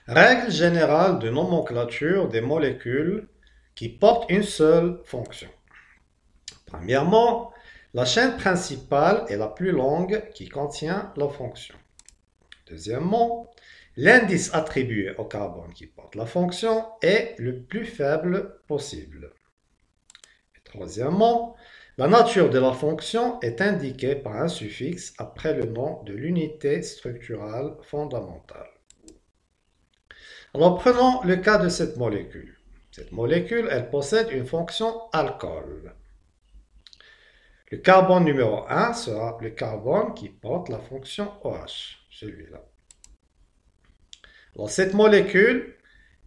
Règle générale de nomenclature des molécules qui portent une seule fonction. Premièrement, la chaîne principale est la plus longue qui contient la fonction. Deuxièmement, l'indice attribué au carbone qui porte la fonction est le plus faible possible. Et troisièmement, la nature de la fonction est indiquée par un suffixe après le nom de l'unité structurale fondamentale. Alors prenons le cas de cette molécule. Cette molécule, elle possède une fonction alcool. Le carbone numéro 1 sera le carbone qui porte la fonction OH, celui-là. Alors cette molécule,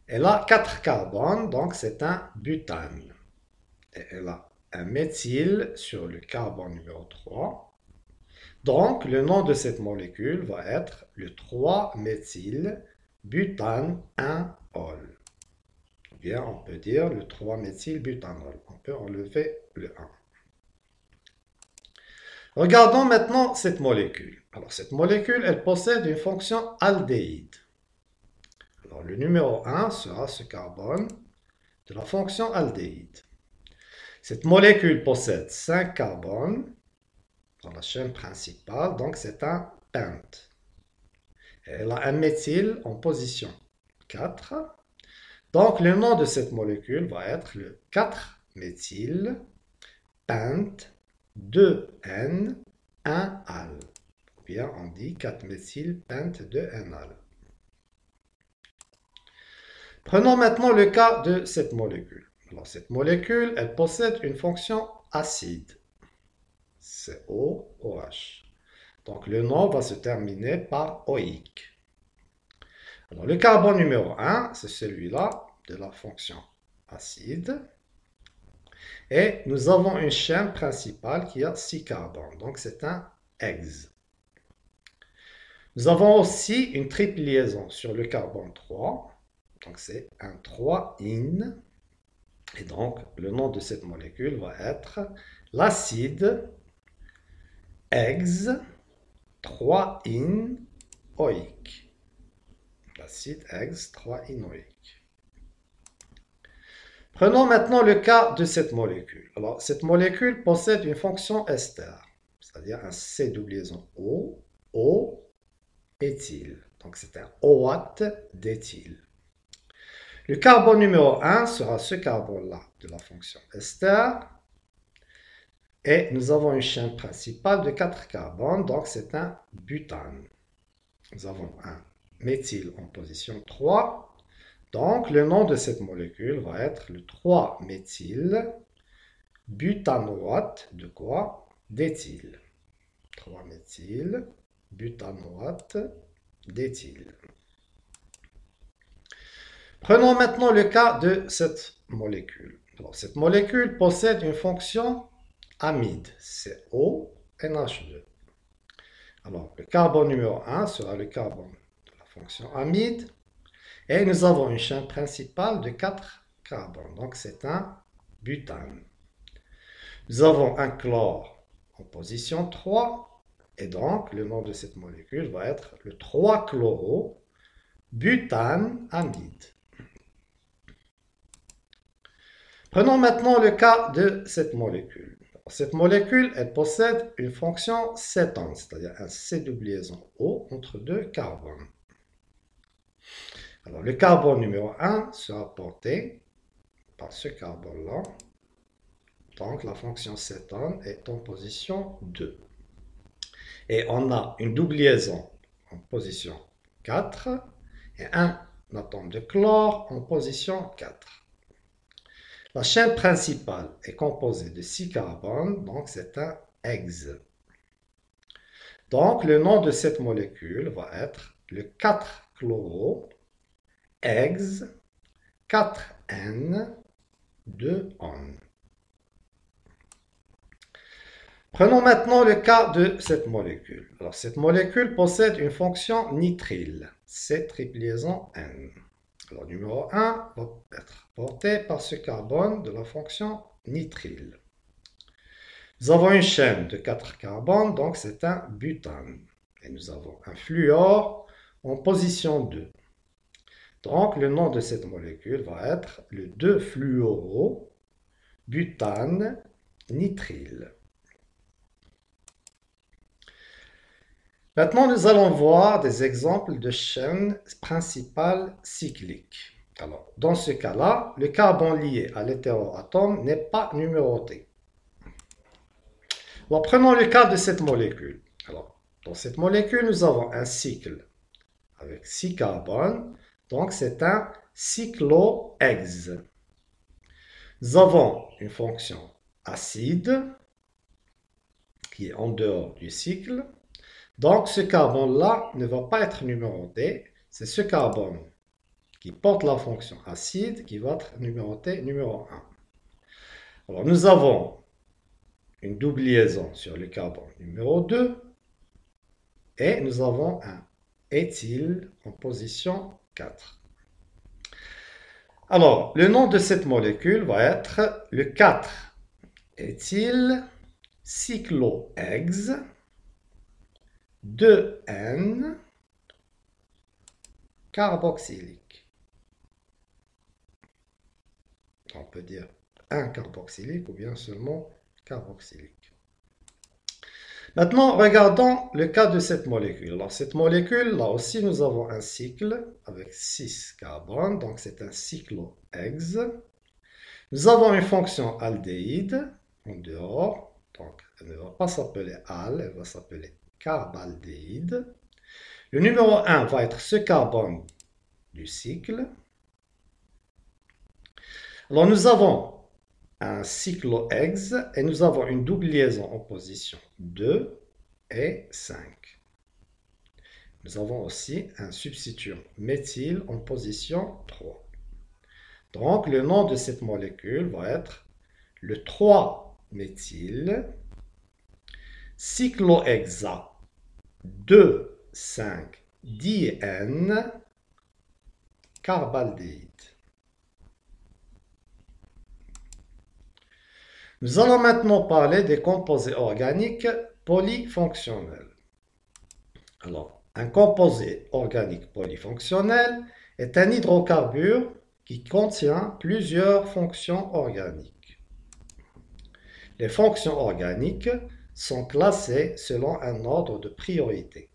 elle a 4 carbones, donc c'est un butane. Et elle a un méthyle sur le carbone numéro 3. Donc le nom de cette molécule va être le 3-méthylbutane 1-ol. Ou bien on peut dire le 3-méthylbutanol. On peut enlever le 1. Regardons maintenant cette molécule. Alors cette molécule, elle possède une fonction aldéhyde. Alors le numéro 1 sera ce carbone de la fonction aldéhyde. Cette molécule possède 5 carbones dans la chaîne principale, donc c'est un pente. Elle a un méthyle en position 4. Donc le nom de cette molécule va être le 4-méthyle pente 2N 1-al. Ou bien on dit 4-méthyle pente 2N-al. Prenons maintenant le cas de cette molécule. Alors cette molécule, elle possède une fonction acide. COOH. Donc le nom va se terminer par oïque. Alors le carbone numéro 1, c'est celui-là de la fonction acide. Et nous avons une chaîne principale qui a 6 carbones. Donc c'est un hex. Nous avons aussi une triple liaison sur le carbone 3. Donc c'est un 3-in. Et donc le nom de cette molécule va être l'acide hex 3-in-oïque. L'acide hex 3-in-oïque. Prenons maintenant le cas de cette molécule. Alors, cette molécule possède une fonction ester, c'est-à-dire un C double liaison O, O, éthyle. Donc, c'est un OAT d'éthyle. Le carbone numéro 1 sera ce carbone-là de la fonction ester. Et nous avons une chaîne principale de 4 carbones, donc c'est un butane. Nous avons un méthyle en position 3. Donc le nom de cette molécule va être le 3-méthylbutanoate de quoi? D'éthyle. 3-méthylbutanoate d'éthyle. Prenons maintenant le cas de cette molécule. Alors, cette molécule possède une fonction amide, CONH2. Alors, le carbone numéro 1 sera le carbone de la fonction amide. Et nous avons une chaîne principale de 4 carbones. Donc, c'est un butane. Nous avons un chlore en position 3. Et donc, le nom de cette molécule va être le 3-chloro-butane-amide. Prenons maintenant le cas de cette molécule. Cette molécule, elle possède une fonction cétone, c'est-à-dire un C double liaison O entre 2 carbones. Alors, le carbone numéro 1 sera porté par ce carbone-là. Donc, la fonction cétone est en position 2. Et on a une double liaison en position 4 et un atome de chlore en position 4. La chaîne principale est composée de 6 carbones, donc c'est un hex. Donc le nom de cette molécule va être le 4-chloro hex 4N2-on. Prenons maintenant le cas de cette molécule. Alors cette molécule possède une fonction nitrile, C triple liaison N. Alors, numéro 1 va être porté par ce carbone de la fonction nitrile. Nous avons une chaîne de 4 carbones, donc c'est un butane. Et nous avons un fluor en position 2. Donc, le nom de cette molécule va être le 2-fluoro-butane nitrile. Maintenant, nous allons voir des exemples de chaînes principales cycliques. Alors, dans ce cas-là, le carbone lié à l'hétéroatome n'est pas numéroté. Alors, prenons le cas de cette molécule. Alors, dans cette molécule, nous avons un cycle avec 6 carbones. Donc, c'est un cyclohexe. Nous avons une fonction acide qui est en dehors du cycle. Donc, ce carbone-là ne va pas être numéroté. C'est ce carbone qui porte la fonction acide qui va être numéroté numéro 1. Alors, nous avons une double liaison sur le carbone numéro 2 et nous avons un éthyle en position 4. Alors, le nom de cette molécule va être le 4-éthyl cyclohexe 2N carboxylique. On peut dire 1 carboxylique ou bien seulement carboxylique. Maintenant, regardons le cas de cette molécule. Alors, cette molécule, là aussi, nous avons un cycle avec 6 carbones, donc c'est un cyclohexe. Nous avons une fonction aldéhyde en dehors, donc elle ne va pas s'appeler al, elle va s'appeler carbaldéhyde. Le numéro 1 va être ce carbone du cycle. Alors, nous avons un cyclohexe et nous avons une double liaison en position 2 et 5. Nous avons aussi un substituant méthyle en position 3. Donc, le nom de cette molécule va être le 3-méthyle cyclohexa 2,5-diène carbaldéhyde. Nous allons maintenant parler des composés organiques polyfonctionnels. Alors, un composé organique polyfonctionnel est un hydrocarbure qui contient plusieurs fonctions organiques. Les fonctions organiques sont classées selon un ordre de priorité.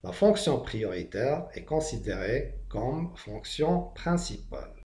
La fonction prioritaire est considérée comme fonction principale.